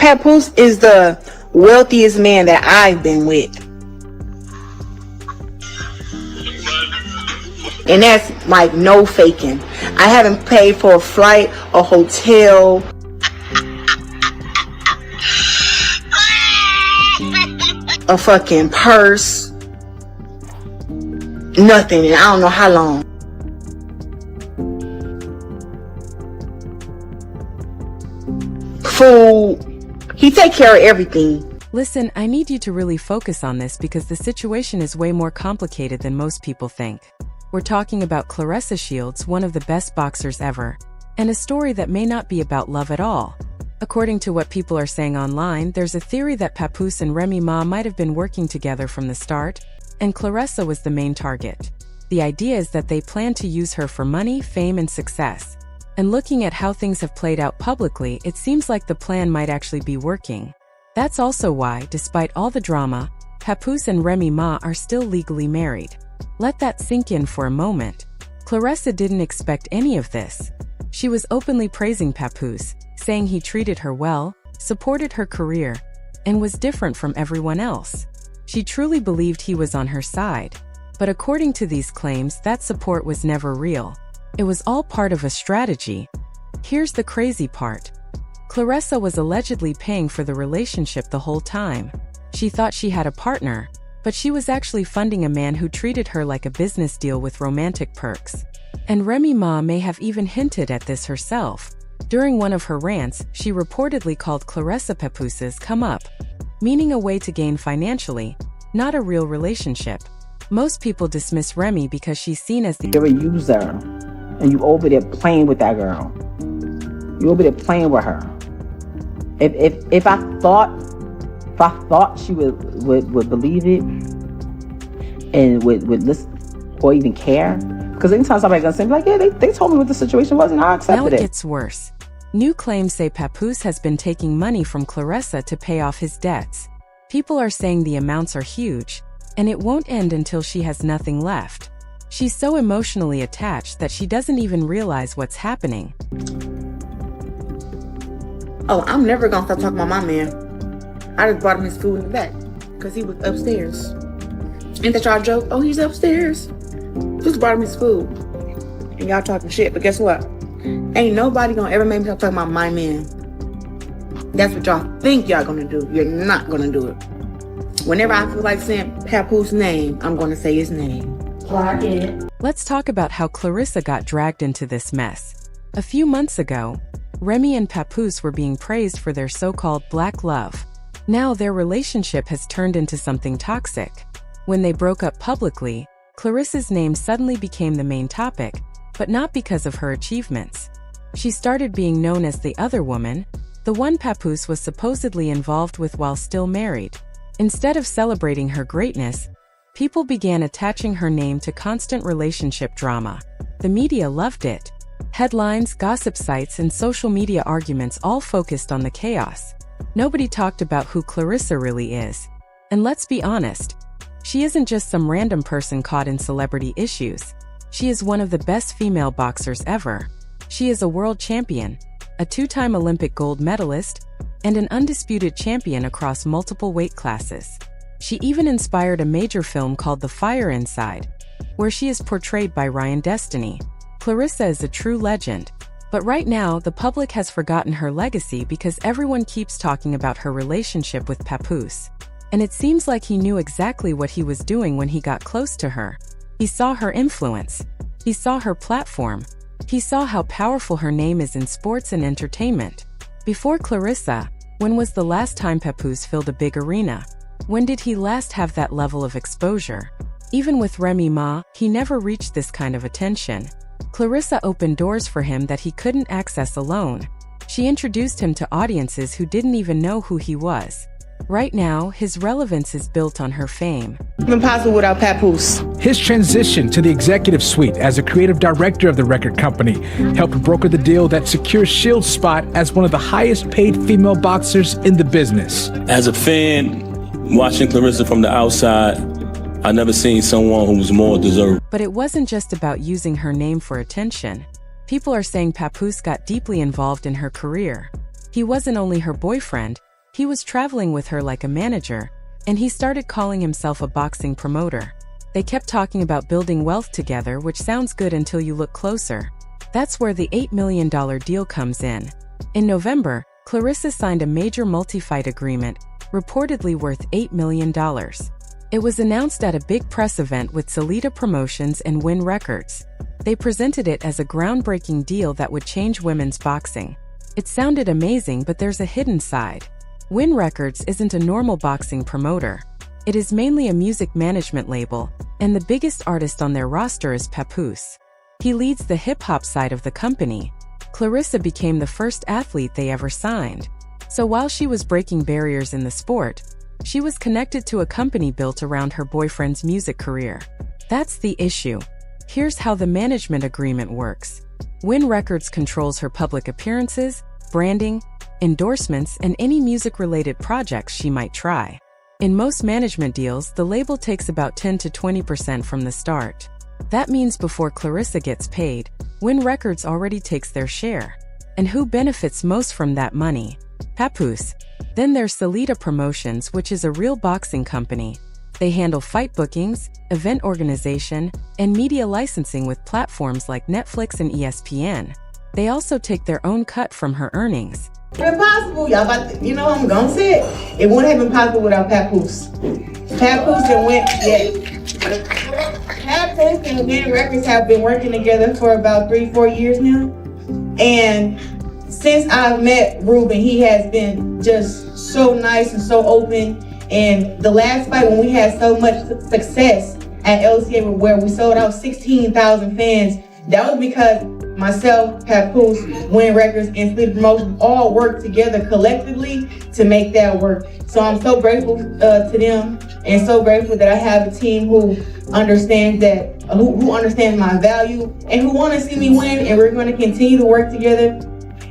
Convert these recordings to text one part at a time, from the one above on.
Papoose is the wealthiest man that I've been with. And that's like no faking. I haven't paid for a flight, a hotel, a fucking purse, nothing, and I don't know how long. Food, he take care of everything. Listen, I need you to really focus on this because the situation is way more complicated than most people think. We're talking about Claressa Shields, one of the best boxers ever, and a story that may not be about love at all. According to what people are saying online, there's a theory that Papoose and Remy Ma might have been working together from the start, and Claressa was the main target. The idea is that they plan to use her for money, fame, and success. And looking at how things have played out publicly, it seems like the plan might actually be working. That's also why, despite all the drama, Papoose and Remy Ma are still legally married. Let that sink in for a moment. Claressa didn't expect any of this. She was openly praising Papoose, saying he treated her well, supported her career, and was different from everyone else. She truly believed he was on her side. But according to these claims, that support was never real. It was all part of a strategy. Here's the crazy part. Claressa was allegedly paying for the relationship the whole time. She thought she had a partner, but she was actually funding a man who treated her like a business deal with romantic perks. And Remy Ma may have even hinted at this herself. During one of her rants, she reportedly called Claressa Papoose's come up, meaning a way to gain financially, not a real relationship. Most people dismiss Remy because she's seen as the user, and you over there playing with that girl. You over there playing with her. If I thought she would believe it and would listen or even care, because anytime somebody gonna say like, yeah, they told me what the situation was and I accepted it. Now it gets worse. New claims say Papoose has been taking money from Claressa to pay off his debts. People are saying the amounts are huge, and it won't end until she has nothing left. She's so emotionally attached that she doesn't even realize what's happening. Oh, I'm never gonna stop talking about my man. I just brought him his food in the back because he was upstairs. Ain't that y'all joke? Oh, he's upstairs. Just brought him his food. And y'all talking shit, but guess what? Ain't nobody gonna ever make me stop talking about my man. That's what y'all think y'all gonna do. You're not gonna do it. Whenever I feel like saying Papoose's name, I'm gonna say his name. Let's talk about how Claressa got dragged into this mess. A few months ago, Remy and Papoose were being praised for their so-called black love. Now their relationship has turned into something toxic. When they broke up publicly, Claressa's name suddenly became the main topic, but not because of her achievements. She started being known as the other woman, the one Papoose was supposedly involved with while still married. Instead of celebrating her greatness, people began attaching her name to constant relationship drama. The media loved it. Headlines, gossip sites, and social media arguments all focused on the chaos. Nobody talked about who Claressa really is. And let's be honest, she isn't just some random person caught in celebrity issues. She is one of the best female boxers ever. She is a world champion, a two-time Olympic gold medalist, and an undisputed champion across multiple weight classes. She even inspired a major film called The Fire Inside, where she is portrayed by Ryan Destiny. Claressa is a true legend, but right now the public has forgotten her legacy because everyone keeps talking about her relationship with Papoose. And it seems like he knew exactly what he was doing when he got close to her. He saw her influence. He saw her platform. He saw how powerful her name is in sports and entertainment. Before Claressa, when was the last time Papoose filled a big arena? When did he last have that level of exposure? Even with Remy Ma, he never reached this kind of attention. Claressa opened doors for him that he couldn't access alone. She introduced him to audiences who didn't even know who he was. Right now, his relevance is built on her fame. It's impossible without Papoose. His transition to the executive suite as a creative director of the record company helped broker the deal that secures Shields' spot as one of the highest paid female boxers in the business. As a fan, watching Claressa from the outside, I never seen someone who was more deserving. But it wasn't just about using her name for attention. People are saying Papoose got deeply involved in her career. He wasn't only her boyfriend, He was traveling with her like a manager, and he started calling himself a boxing promoter. They kept talking about building wealth together, which sounds good until you look closer. That's where the $8 million deal comes in. In November, Claressa signed a major multi-fight agreement, reportedly worth $8 million. It was announced at a big press event with Salida Promotions and Win Records. They presented it as a groundbreaking deal that would change women's boxing. It sounded amazing, but there's a hidden side. Win Records isn't a normal boxing promoter. It is mainly a music management label, and the biggest artist on their roster is Papoose. He leads the hip-hop side of the company. Claressa became the first athlete they ever signed. So while she was breaking barriers in the sport, she was connected to a company built around her boyfriend's music career. That's the issue. Here's how the management agreement works. Win Records controls her public appearances, branding, endorsements, and any music-related projects she might try. In most management deals, the label takes about 10 to 20% from the start. That means before Claressa gets paid, Win Records already takes their share. And who benefits most from that money? Papoose. Then there's Salida Promotions, which is a real boxing company. They handle fight bookings, event organization, and media licensing with platforms like Netflix and ESPN. They also take their own cut from her earnings. Impossible, y'all. I'm gonna say it. It wouldn't have been possible without Papoose. Papoose and Win, Papoose and Win Records have been working together for about 3-4 years now. And since I've met Ruben, he has been just so nice and so open. And the last fight, when we had so much success at LCA, where we sold out 16,000 fans, that was because myself, Papoose, Win Records, and Salida Promotions all worked together collectively to make that work. So I'm so grateful to them, and so grateful that I have a team who understands that, who understands my value, and who want to see me win. And we're going to continue to work together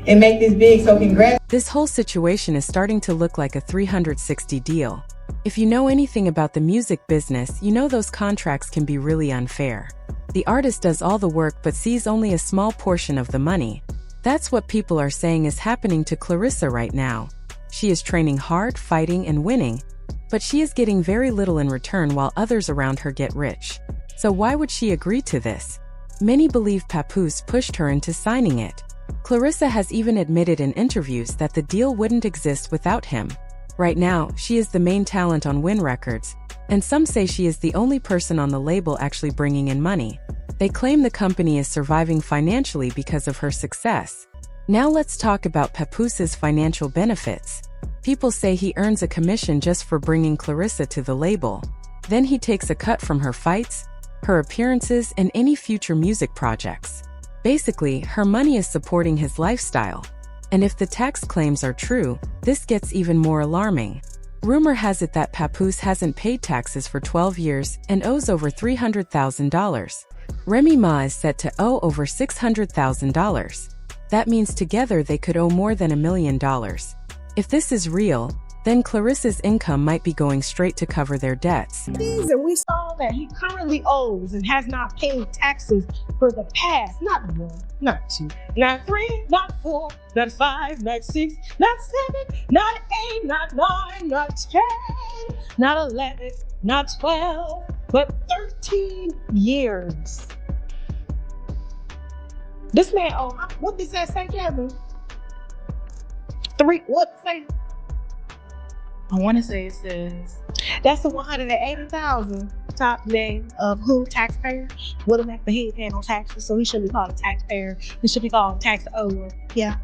and make this big. So congrats. This whole situation is starting to look like a 360 deal. If you know anything about the music business, you know those contracts can be really unfair. The artist does all the work but sees only a small portion of the money. That's what people are saying is happening to Claressa right now. She is training hard, fighting, and winning, but she is getting very little in return while others around her get rich. So why would she agree to this? Many believe Papoose pushed her into signing it. Claressa has even admitted in interviews that the deal wouldn't exist without him. Right now, she is the main talent on Win Records, and some say she is the only person on the label actually bringing in money. They claim the company is surviving financially because of her success. Now let's talk about Papoose's financial benefits. People say he earns a commission just for bringing Claressa to the label. Then he takes a cut from her fights, her appearances, and any future music projects. Basically, her money is supporting his lifestyle. And if the tax claims are true, this gets even more alarming. Rumor has it that Papoose hasn't paid taxes for 12 years and owes over $300,000. Remy Ma is set to owe over $600,000. That means together they could owe more than $1 million. If this is real, then Claressa's income might be going straight to cover their debts. And we saw that he currently owes and has not paid taxes for the past, not 1, not 2, not 3, not 4, not 5, not 6, not 7, not 8, not 9, not 10, not 11, not 12, but 13 years. This man, what does that say, Kevin? 3, what say? I want to say it says that's the 180,000 top name of who taxpayer. Well, but he ain't paying no taxes, so he shouldn't be called a taxpayer. He should be called a tax owner. Yeah,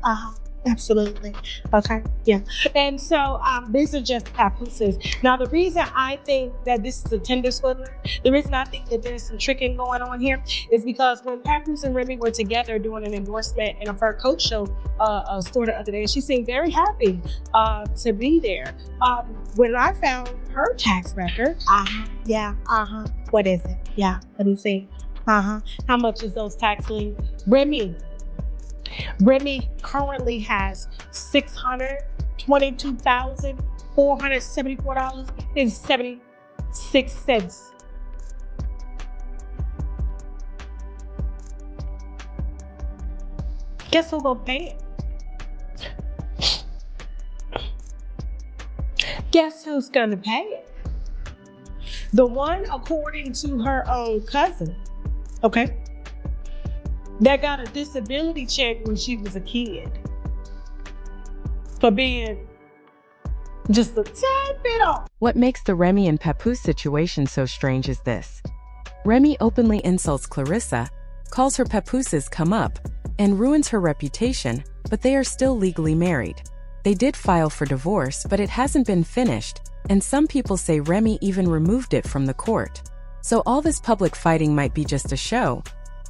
absolutely. Okay, yeah. And so these are just Papoose's. Now, the reason I think that this is a tender swindler, the reason I think that there's some tricking going on here is because when Papoose and Remy were together doing an endorsement in a Fur Coat Show store the other day, she seemed very happy to be there. When I found her tax record, what is it? Yeah, let me see. How much is those tax liens? Remy currently has $622,474.76. Guess who's gonna pay it? Guess who's gonna pay it? The one, according to her own cousin, okay, that got a disability check when she was a kid for being just a tad bit off. What makes the Remy and Papoose situation so strange is this. Remy openly insults Claressa, calls her Papoose's come up, and ruins her reputation, but they are still legally married. They did file for divorce, but it hasn't been finished, and some people say Remy even removed it from the court. So all this public fighting might be just a show,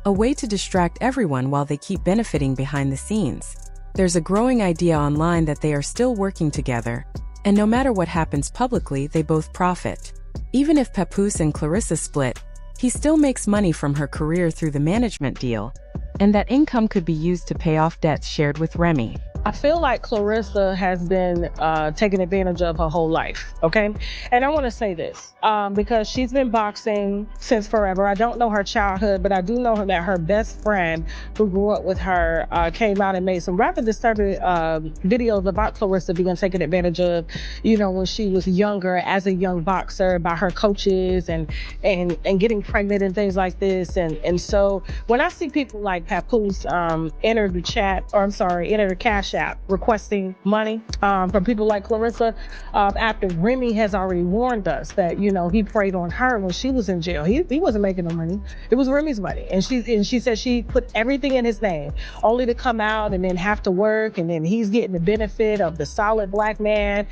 a way to distract everyone while they keep benefiting behind the scenes. There's a growing idea online that they are still working together, and no matter what happens publicly, they both profit. Even if Papoose and Claressa split, he still makes money from her career through the management deal, and that income could be used to pay off debts shared with Remy. I feel like Claressa has been taken advantage of her whole life, okay? And I want to say this, because she's been boxing since forever. I don't know her childhood, but I do know that her best friend who grew up with her came out and made some rather disturbing videos about Claressa being taken advantage of, you know, when she was younger as a young boxer by her coaches and getting pregnant and things like this. And so when I see people like Papoose enter the Cash App requesting money from people like Claressa, after Remy has already warned us that, you know, he preyed on her when she was in jail. He wasn't making no money. It was Remy's money. And she said she put everything in his name only to come out and then have to work, and then he's getting the benefit of the solid black man,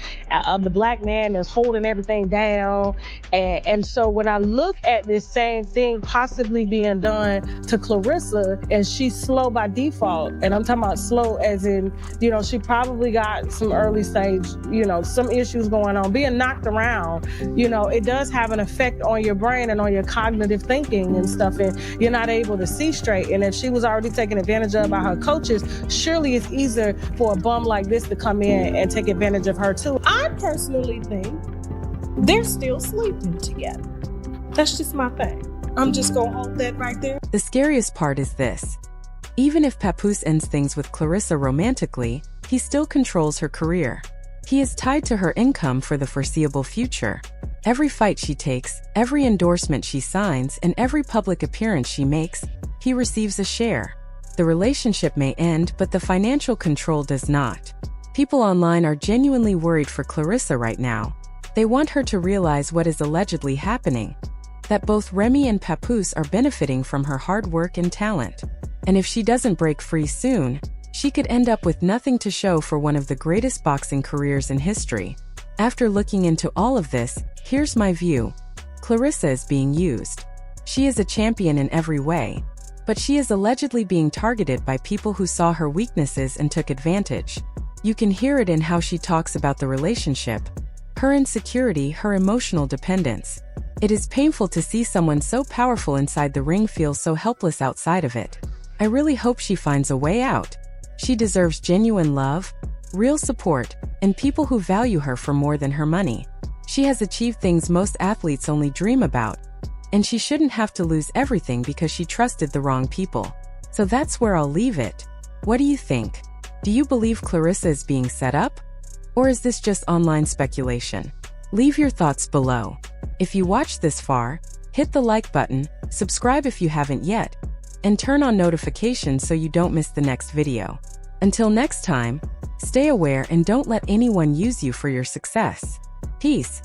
of the black man that's holding everything down. And so when I look at this same thing possibly being done to Claressa, and she's slow by default, and I'm talking about slow as in, you know, she probably got some early stage, you know, some issues going on, being knocked around, you know, it does have an effect on your brain and on your cognitive thinking and stuff, and you're not able to see straight. And if she was already taken advantage of by her coaches, surely it's easier for a bum like this to come in and take advantage of her too. I personally think they're still sleeping together. That's just my thing. I'm just gonna hold that right there. The scariest part is this. Even if Papoose ends things with Claressa romantically, he still controls her career. He is tied to her income for the foreseeable future. Every fight she takes, every endorsement she signs, and every public appearance she makes, he receives a share. The relationship may end, but the financial control does not. People online are genuinely worried for Claressa right now. They want her to realize what is allegedly happening, that both Remy and Papoose are benefiting from her hard work and talent. And if she doesn't break free soon, she could end up with nothing to show for one of the greatest boxing careers in history. After looking into all of this, here's my view. Claressa is being used. She is a champion in every way, but she is allegedly being targeted by people who saw her weaknesses and took advantage. You can hear it in how she talks about the relationship, her insecurity, her emotional dependence. It is painful to see someone so powerful inside the ring feel so helpless outside of it. I really hope she finds a way out. She deserves genuine love, real support, and people who value her for more than her money. She has achieved things most athletes only dream about, and she shouldn't have to lose everything because she trusted the wrong people. So that's where I'll leave it. What do you think? Do you believe Claressa is being set up? Or is this just online speculation? Leave your thoughts below. If you watched this far, hit the like button, subscribe if you haven't yet, and turn on notifications so you don't miss the next video. Until next time, stay aware and don't let anyone use you for your success. Peace.